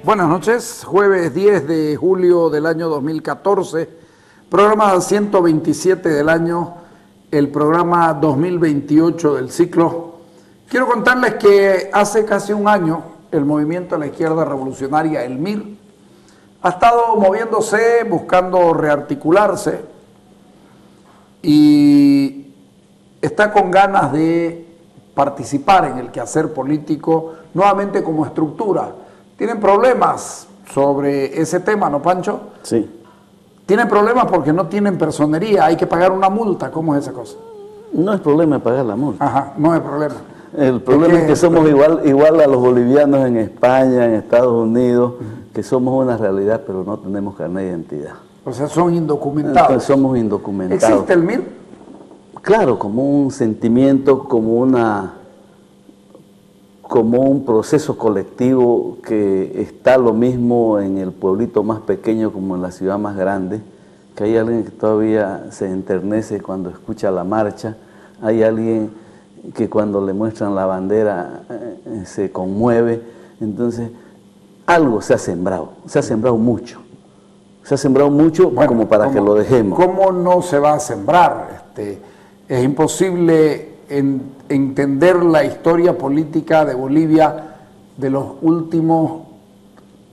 Buenas noches, jueves 10 de julio del año 2014, programa 127 del año, el programa 2028 del ciclo. Quiero contarles que hace casi un año el movimiento de la izquierda revolucionaria, el MIR, ha estado moviéndose, buscando rearticularse y está con ganas de participar en el quehacer político nuevamente como estructura. ¿Tienen problemas sobre ese tema, no, Pancho? Sí. Tienen problemas porque no tienen personería, hay que pagar una multa. ¿Cómo es esa cosa? No es problema pagar la multa. Ajá, no es problema. El problema es que somos igual a los bolivianos en España, en Estados Unidos, que somos una realidad, pero no tenemos carnet de identidad. O sea, son indocumentados. Entonces, somos indocumentados. ¿Existe el MIR? Claro, como un sentimiento, como un proceso colectivo que está lo mismo en el pueblito más pequeño como en la ciudad más grande, que hay alguien que todavía se enternece cuando escucha la marcha, hay alguien que cuando le muestran la bandera se conmueve. Entonces algo se ha sembrado mucho. Se ha sembrado mucho, bueno, como para que lo dejemos. ¿Cómo no se va a sembrar? Es imposible entender la historia política de Bolivia de los últimos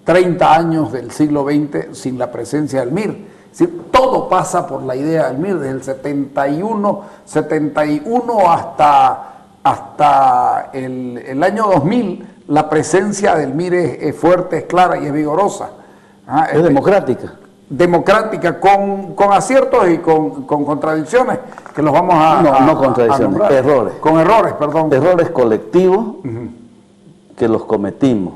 30 años del siglo XX sin la presencia del MIR. Es decir, todo pasa por la idea del MIR, desde el 71 hasta el año 2000, la presencia del MIR es fuerte, es clara y es vigorosa. Es democrática. Democrática, con aciertos y con contradicciones, que los vamos a No contradicciones, errores. Con errores, perdón. Errores colectivos que los cometimos.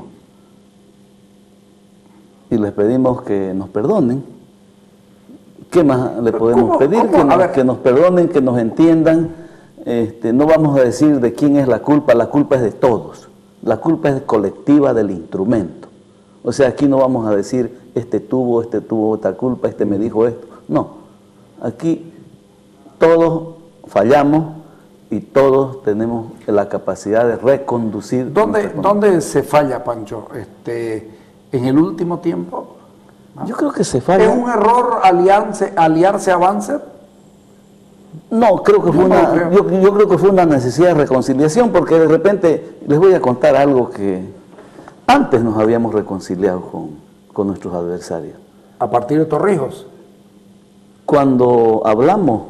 Y les pedimos que nos perdonen. ¿Qué más le podemos pedir? Que nos perdonen, que nos entiendan. No vamos a decir de quién es la culpa es de todos. La culpa es colectiva del instrumento. O sea, aquí no vamos a decir, este tuvo otra culpa, este me dijo esto. No, aquí todos fallamos y todos tenemos la capacidad de reconducir. ¿Dónde se falla, Pancho? ¿En el último tiempo? ¿No? Yo creo que se falla. ¿Es un error aliarse a Banzer? No, creo que fue yo creo que fue una necesidad de reconciliación, porque de repente les voy a contar algo que antes nos habíamos reconciliado con nuestros adversarios. ¿A partir de Torrijos? Cuando hablamos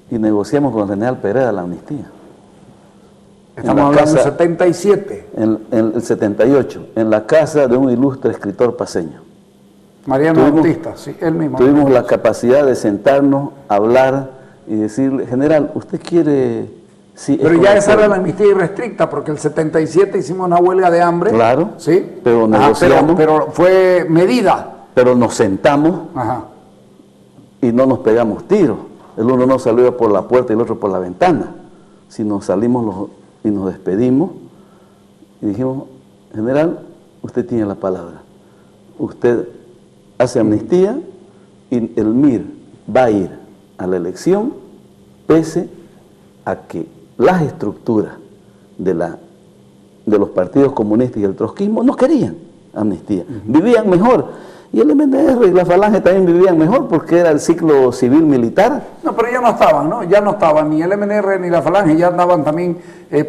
y negociamos con René Alpereda la amnistía. Estamos hablando del 77. En el 78, en la casa de un ilustre escritor paceño. Mariano Bautista, sí, él mismo. Tuvimos la capacidad de sentarnos, hablar y decirle, general, ¿usted quiere...? Sí, pero ya esa era la amnistía irrestricta, porque el 77 hicimos una huelga de hambre. Claro, ¿sí? Pero negociamos. Pero fue medida. Pero nos sentamos y no nos pegamos tiros. El uno no salió por la puerta y el otro por la ventana, sino salimos y nos despedimos y dijimos, general, usted tiene la palabra. Usted hace amnistía y el MIR va a ir a la elección pese a que las estructuras de los partidos comunistas y el trotskismo no querían amnistía, vivían mejor. Y el MNR y la Falange también vivían mejor porque era el ciclo civil-militar. No, pero ya no estaban, ¿no? Ya no estaban, ni el MNR ni la Falange, ya andaban también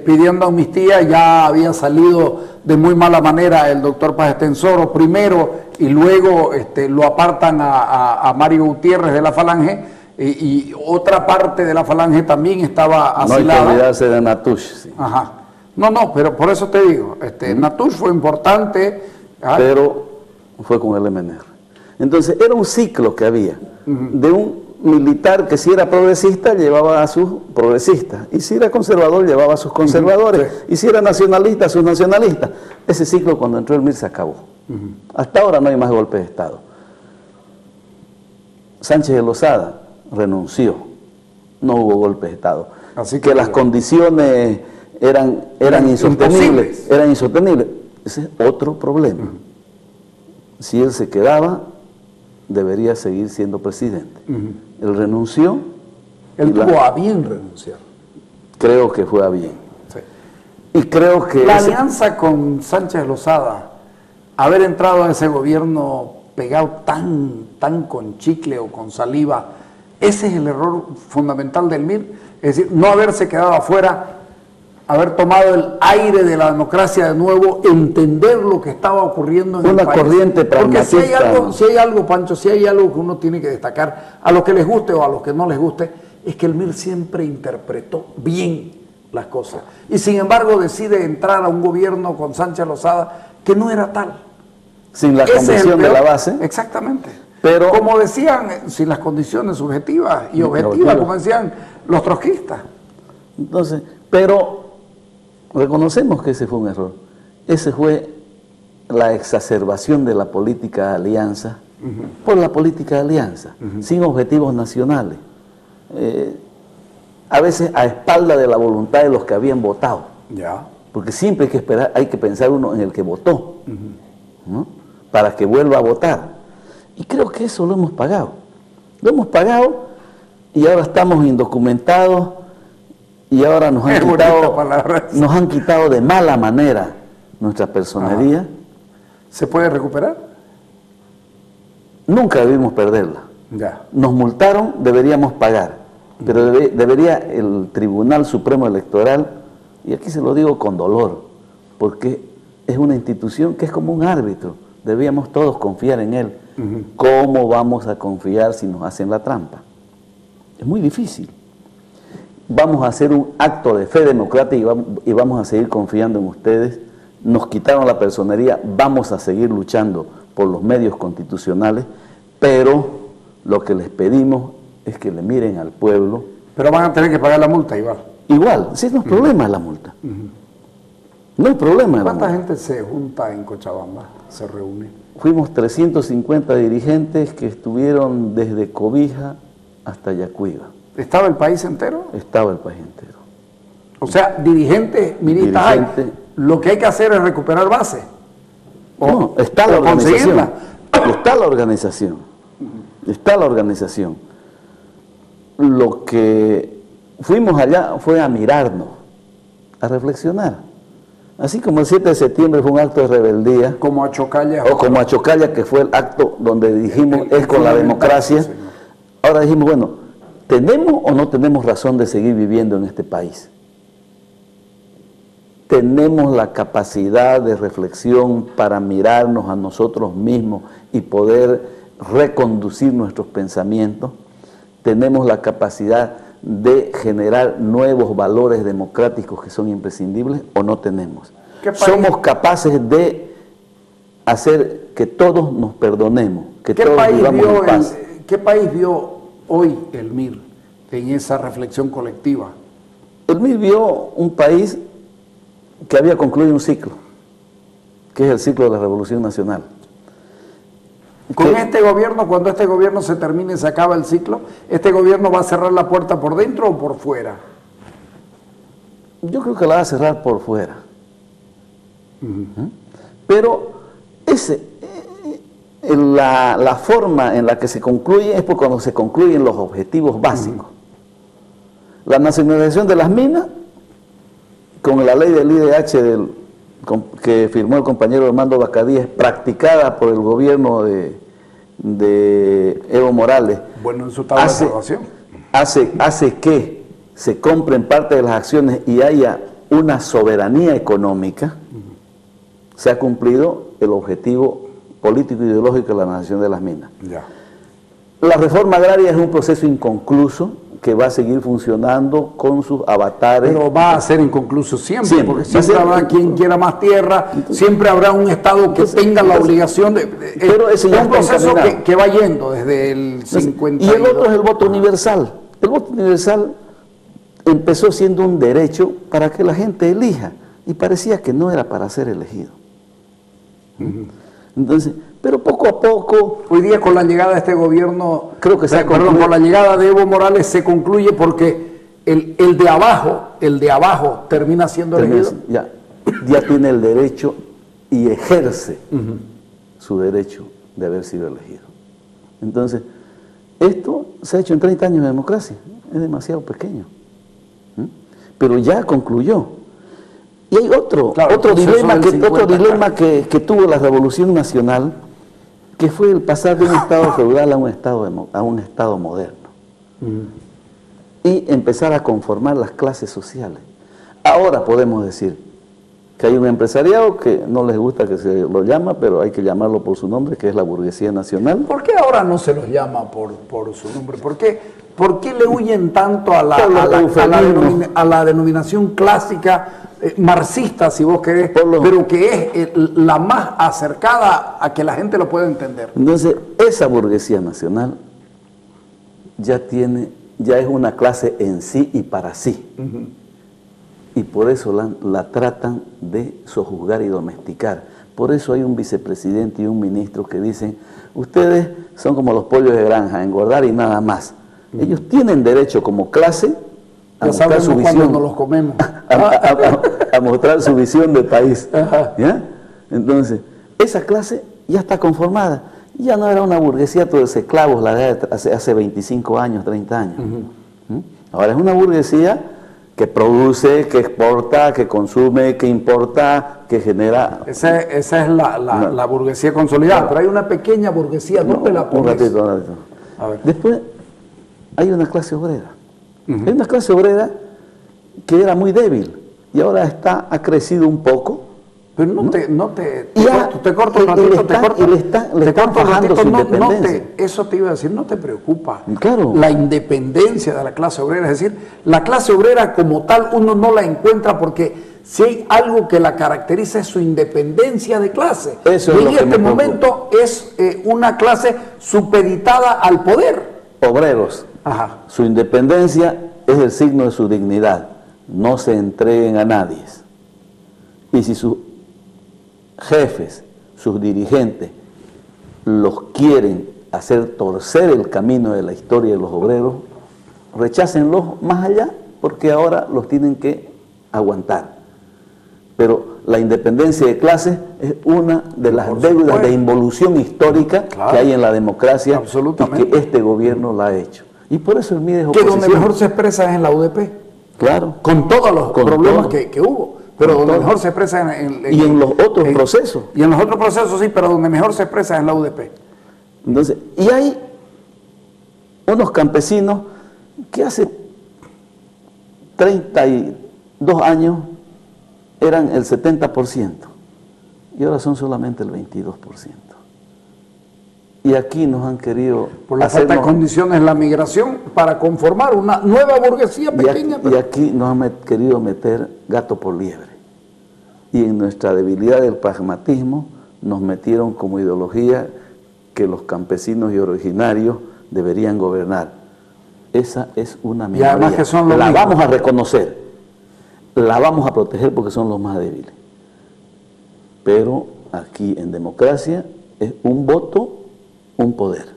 pidiendo amnistía. Ya había salido de muy mala manera el doctor Paz Estensoro primero y luego lo apartan a Mario Gutiérrez de la Falange. Y otra parte de la Falange también estaba asilada. No hay que olvidarse de Natush. Sí. Ajá. No, pero por eso te digo, Natush fue importante. Pero fue con el MNR. Entonces era un ciclo que había de un militar que si era progresista llevaba a sus progresistas, y si era conservador llevaba a sus conservadores, y si era nacionalista a sus nacionalistas. Ese ciclo cuando entró el MIR se acabó. Hasta ahora no hay más golpes de Estado. Sánchez de Lozada renunció, no hubo golpe de Estado. Así que las condiciones eran insostenibles. Eran insostenibles. Ese es otro problema. Si él se quedaba, debería seguir siendo presidente. Él renunció. Él tuvo a bien renunciar. Creo que fue a bien. Sí. Y creo que... La alianza con Sánchez Lozada haber entrado a ese gobierno pegado tan con chicle o con saliva, ese es el error fundamental del MIR, es decir, no haberse quedado afuera, haber tomado el aire de la democracia de nuevo, entender lo que estaba ocurriendo en el país. Una corriente pragmatista. Porque si hay algo, Pancho, si hay algo que uno tiene que destacar, a los que les guste o a los que no les guste, es que el MIR siempre interpretó bien las cosas. Y sin embargo decide entrar a un gobierno con Sánchez Lozada que no era tal. Sin la convicción de la base. Exactamente. Pero, como decían, sin las condiciones subjetivas y objetivas, como decían los trotskistas. Entonces, pero reconocemos que ese fue un error. Ese fue la exacerbación de la política de alianza por la política de alianza, sin objetivos nacionales. A veces a espalda de la voluntad de los que habían votado. Ya. Porque siempre hay que esperar, hay que pensar uno en el que votó, ¿no? Para que vuelva a votar. Y creo que eso lo hemos pagado. Lo hemos pagado y ahora estamos indocumentados y ahora nos han quitado de mala manera nuestra personería. ¿Se puede recuperar? Nunca debimos perderla. Ya. Nos multaron, deberíamos pagar. Pero debería el Tribunal Supremo Electoral, y aquí se lo digo con dolor, porque es una institución que es como un árbitro, debíamos todos confiar en él. ¿Cómo vamos a confiar si nos hacen la trampa? Es muy difícil. Vamos a hacer un acto de fe democrática y vamos a seguir confiando en ustedes. Nos quitaron la personería, vamos a seguir luchando por los medios constitucionales, pero lo que les pedimos es que le miren al pueblo. Pero van a tener que pagar la multa igual. Igual, sí, no es problema la multa. No hay problema. ¿Cuánta gente se junta en Cochabamba, se reúne? Fuimos 350 dirigentes que estuvieron desde Cobija hasta Yacuiba. ¿Estaba el país entero? Estaba el país entero. O sea, dirigentes, militas, lo que hay que hacer es recuperar base. No, está la organización. Está la organización. Está la organización. Lo que fuimos allá fue a mirarnos, a reflexionar. Así como el 7 de septiembre fue un acto de rebeldía. Como a Chocalla. O como a Chocalla, que fue el acto donde dijimos es con la democracia. Ahora dijimos, bueno, ¿tenemos o no tenemos razón de seguir viviendo en este país? ¿Tenemos la capacidad de reflexión para mirarnos a nosotros mismos y poder reconducir nuestros pensamientos? ¿Tenemos la capacidad de generar nuevos valores democráticos que son imprescindibles o no tenemos? ¿Somos capaces de hacer que todos nos perdonemos, que todos vivamos en paz? ¿Qué país vio hoy el MIR en esa reflexión colectiva? El MIR vio un país que había concluido un ciclo, que es el ciclo de la Revolución Nacional. Con este gobierno, cuando este gobierno se termine, se acaba el ciclo, ¿este gobierno va a cerrar la puerta por dentro o por fuera? Yo creo que la va a cerrar por fuera. Pero la forma en la que se concluye es por cuando se concluyen los objetivos básicos. La nacionalización de las minas, con la ley del IDH que firmó el compañero Armando Bacadíes, practicada por el gobierno de Evo Morales, bueno, en su tabla de salvación, hace que se compren parte de las acciones y haya una soberanía económica. Se ha cumplido el objetivo político e ideológico de la nación de las minas. Ya. La reforma agraria es un proceso inconcluso que va a seguir funcionando con sus avatares. Pero va a ser inconcluso siempre, porque siempre habrá quien quiera más tierra, siempre habrá un Estado que tenga la obligación de... Pero ese ya es un proceso que va yendo desde el 50. Y el otro es el voto universal. El voto universal empezó siendo un derecho para que la gente elija, y parecía que no era para ser elegido. Entonces, pero poco a poco... Hoy día con la llegada de este gobierno, creo que con la llegada de Evo Morales se concluye porque el de abajo termina siendo elegido. Ya tiene el derecho y ejerce su derecho de haber sido elegido. Entonces, esto se ha hecho en 30 años de democracia, es demasiado pequeño. Pero ya concluyó. Y hay otro dilema que tuvo la Revolución Nacional, que fue el pasar de un Estado feudal a un Estado moderno. Y empezar a conformar las clases sociales. Ahora podemos decir que hay un empresariado que no les gusta que se lo llama, pero hay que llamarlo por su nombre, que es la burguesía nacional. ¿Por qué ahora no se los llama por su nombre? ¿Por qué le huyen tanto a la denominación clásica marxista, si vos querés, pero que es la más acercada a que la gente lo pueda entender? Entonces, esa burguesía nacional ya es una clase en sí y para sí. Y por eso la tratan de sojuzgar y domesticar. Por eso hay un vicepresidente y un ministro que dicen, ustedes son como los pollos de granja, engordar y nada más. Ellos tienen derecho como clase a mostrar su visión, no los comemos. a mostrar su visión de país. ¿Ya? Entonces, esa clase ya está conformada. Ya no era una burguesía todos esclavos la de hace 25 años, 30 años. Ahora es una burguesía que produce, que exporta, que consume, que importa, que genera... Esa es la burguesía consolidada, claro. Pero hay una pequeña burguesía, ¿dónde la pones? Un ratito. A ver. Después hay una clase obrera. Hay una clase obrera que era muy débil y ahora ha crecido un poco. Pero te corto un ratito, eso te iba a decir, no te preocupa. Claro. La independencia de la clase obrera, es decir, la clase obrera como tal uno no la encuentra porque si hay algo que la caracteriza es su independencia de clase. Eso y en este momento es una clase supeditada al poder. Obreros. Ajá. Su independencia es el signo de su dignidad. No se entreguen a nadie. Y si sus jefes, sus dirigentes, los quieren hacer torcer el camino de la historia de los obreros, rechácenlos más allá, porque ahora los tienen que aguantar. Pero la independencia de clases es una de las deudas de involución histórica que hay en la democracia y que este gobierno la ha hecho. Y por eso el MIDE es oposición. Que donde mejor se expresa es en la UDP. Claro. Con todos los problemas que hubo. Pero donde mejor se expresa en los otros procesos. Y en los otros procesos sí, pero donde mejor se expresa es en la UDP. Entonces, y hay unos campesinos que hace 32 años eran el 70% y ahora son solamente el 22%. Y aquí nos han querido... Por la falta de condiciones, la migración para conformar una nueva burguesía pequeña. Y aquí nos han querido meter gato por liebre. Y en nuestra debilidad del pragmatismo nos metieron como ideología que los campesinos y originarios deberían gobernar. Esa es una minoría. Y además que son los la vamos a reconocer, la vamos a proteger porque son los más débiles. Pero aquí en democracia es un voto, un poder.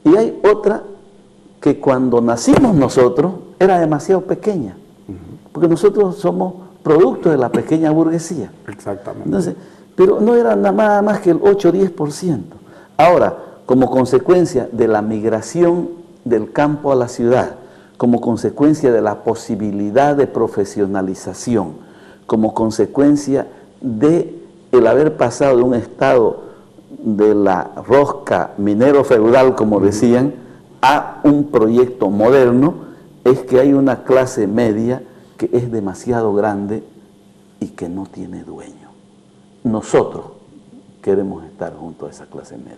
Y hay otra que cuando nacimos nosotros era demasiado pequeña, porque nosotros somos producto de la pequeña burguesía. Exactamente. Entonces, pero no era nada más que el 8 o 10%. Ahora, como consecuencia de la migración del campo a la ciudad, como consecuencia de la posibilidad de profesionalización, como consecuencia de el haber pasado de un estado de la rosca minero feudal, como decían, a un proyecto moderno, es que hay una clase media que es demasiado grande y que no tiene dueño. Nosotros queremos estar junto a esa clase media.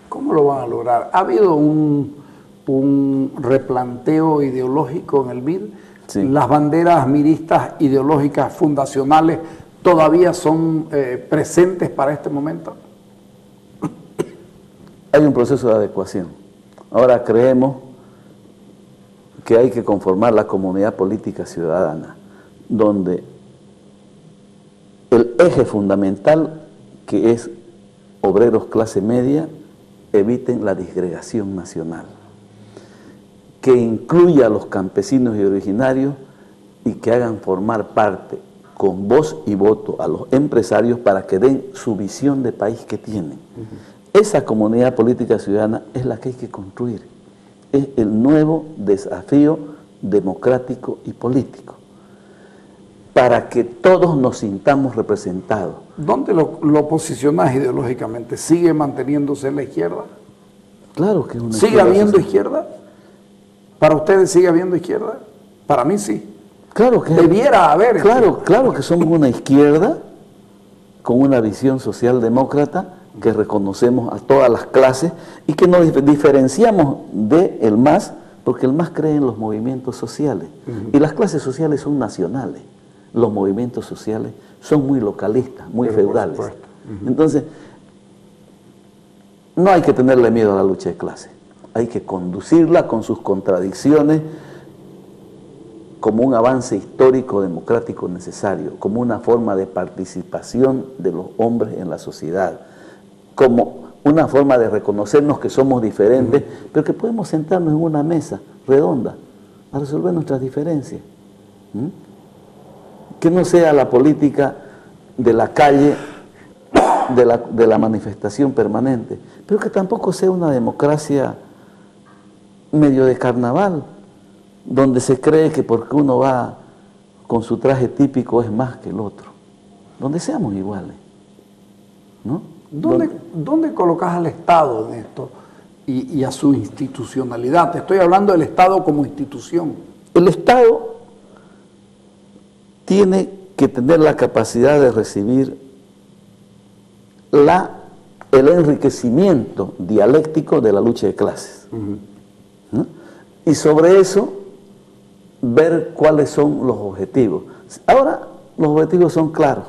¿Cómo lo van a lograr? ¿Ha habido un replanteo ideológico en el MID? Sí. ¿Las banderas miristas ideológicas fundacionales todavía son presentes para este momento? Hay un proceso de adecuación. Ahora creemos que hay que conformar la comunidad política ciudadana, donde el eje fundamental, que es obreros clase media, eviten la disgregación nacional, que incluya a los campesinos y originarios y que hagan formar parte con voz y voto a los empresarios para que den su visión de país que tienen. Esa comunidad política ciudadana es la que hay que construir. Es el nuevo desafío democrático y político. para que todos nos sintamos representados. ¿Dónde lo posicionás ideológicamente? ¿Sigue manteniéndose en la izquierda? Claro que es una ¿Sigue habiendo izquierda? ¿Para ustedes sigue habiendo izquierda? Para mí sí. Claro que debiera haber. Claro que somos una izquierda con una visión socialdemócrata, que reconocemos a todas las clases y que nos diferenciamos del MAS, porque el MAS cree en los movimientos sociales. Y las clases sociales son nacionales. Los movimientos sociales son muy localistas, muy feudales. Entonces, no hay que tenerle miedo a la lucha de clases. Hay que conducirla con sus contradicciones como un avance histórico democrático necesario, como una forma de participación de los hombres en la sociedad, como una forma de reconocernos que somos diferentes, pero que podemos sentarnos en una mesa redonda a resolver nuestras diferencias. Que no sea la política de la calle, de la manifestación permanente, pero que tampoco sea una democracia medio de carnaval, donde se cree que porque uno va con su traje típico es más que el otro, donde seamos iguales, ¿no? ¿Dónde colocas al Estado en esto y a su institucionalidad? Te estoy hablando del Estado como institución. El Estado tiene que tener la capacidad de recibir el enriquecimiento dialéctico de la lucha de clases. ¿No? Y sobre eso, ver cuáles son los objetivos. Ahora, los objetivos son claros.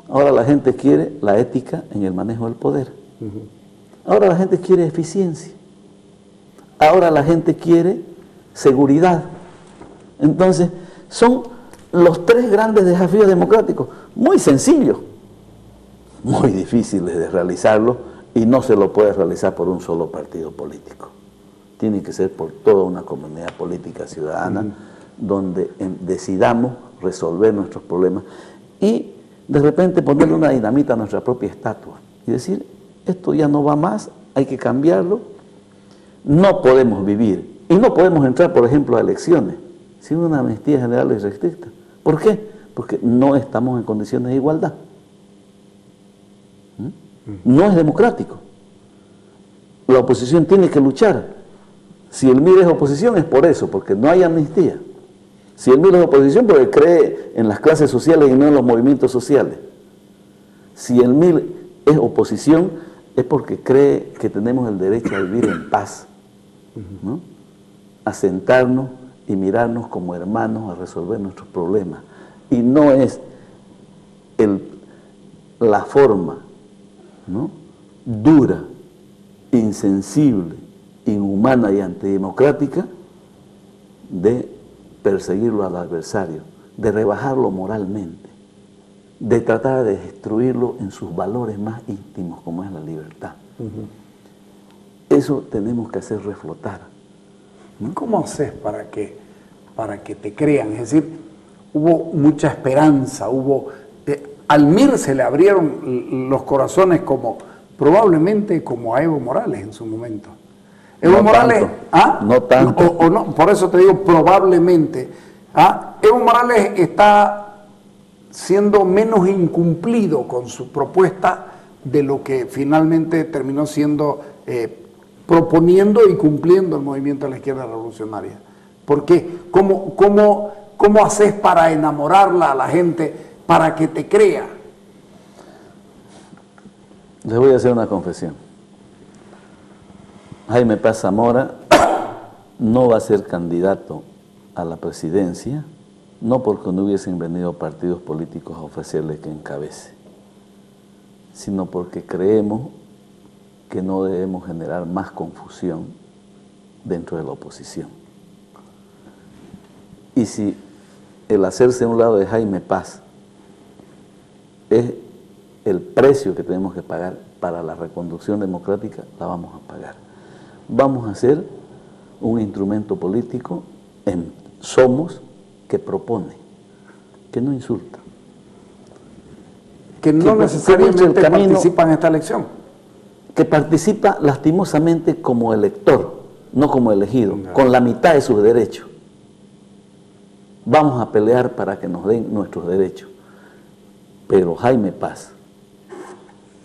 Ahora la gente quiere la ética en el manejo del poder. Ahora la gente quiere eficiencia. Ahora la gente quiere seguridad. Entonces, son los tres grandes desafíos democráticos, muy sencillos, muy difíciles de realizarlo, y no se lo puede realizar por un solo partido político. Tiene que ser por toda una comunidad política ciudadana, donde decidamos resolver nuestros problemas y de repente ponerle una dinamita a nuestra propia estatua y decir, esto ya no va más, hay que cambiarlo, no podemos vivir y no podemos entrar, por ejemplo, a elecciones sin una amnistía general y restricta. ¿Por qué? Porque no estamos en condiciones de igualdad. No es democrático. La oposición tiene que luchar. Si el MIR es oposición es por eso, porque no hay amnistía. Si el MIR es oposición, porque cree en las clases sociales y no en los movimientos sociales. Si el MIR es oposición, es porque cree que tenemos el derecho a vivir en paz, ¿no? A sentarnos y mirarnos como hermanos a resolver nuestros problemas. Y no es la forma, ¿no?, dura, insensible, inhumana y antidemocrática de perseguirlo al adversario, de rebajarlo moralmente, de tratar de destruirlo en sus valores más íntimos, como es la libertad. Eso tenemos que hacer reflotar. ¿Cómo haces para que te crean? Es decir, hubo mucha esperanza, al MIR se le abrieron los corazones probablemente como a Evo Morales en su momento. Evo No Morales, tanto, no tanto. O no, por eso te digo probablemente. Evo Morales está siendo menos incumplido con su propuesta de lo que finalmente terminó siendo proponiendo y cumpliendo el movimiento de la izquierda revolucionaria. ¿Por qué? ¿Cómo haces para enamorarla a la gente para que te crea? Les voy a hacer una confesión. Jaime Paz Zamora no va a ser candidato a la presidencia, no porque no hubiesen venido partidos políticos a ofrecerle que encabece, sino porque creemos que no debemos generar más confusión dentro de la oposición. Y si el hacerse a un lado de Jaime Paz es el precio que tenemos que pagar para la reconducción democrática, la vamos a pagar. Vamos a ser un instrumento político somos que propone, que no insulta. Que no necesariamente participa en esta elección. Que participa lastimosamente como elector, no como elegido, con la mitad de sus derechos. vamos a pelear para que nos den nuestros derechos. Pero Jaime Paz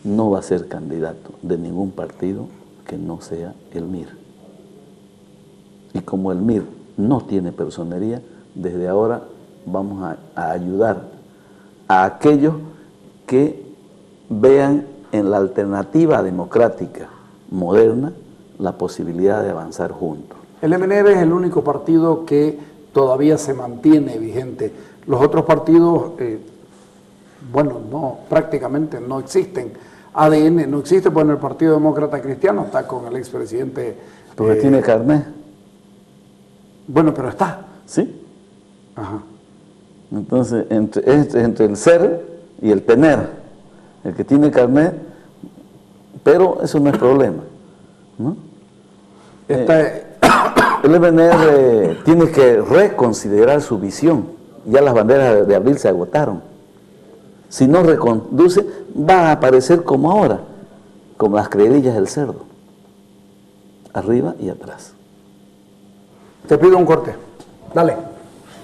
no va a ser candidato de ningún partido que no sea el MIR. Y como el MIR no tiene personería, desde ahora vamos a ayudar a aquellos que vean en la alternativa democrática moderna la posibilidad de avanzar juntos. El MNR es el único partido que todavía se mantiene vigente. Los otros partidos, bueno, no, prácticamente no existen. ADN no existe, pues en el Partido Demócrata Cristiano está con el expresidente. Porque tiene carnet. Bueno, pero está. ¿Sí? Ajá. Entonces, entre el ser y el tener. El que tiene carnet, pero eso no es problema, ¿no? El MNR tiene que reconsiderar su visión. Ya las banderas de abril se agotaron. Si no reconduce, va a aparecer como ahora, como las creadillas del cerdo, arriba y atrás. Te pido un corte. Dale.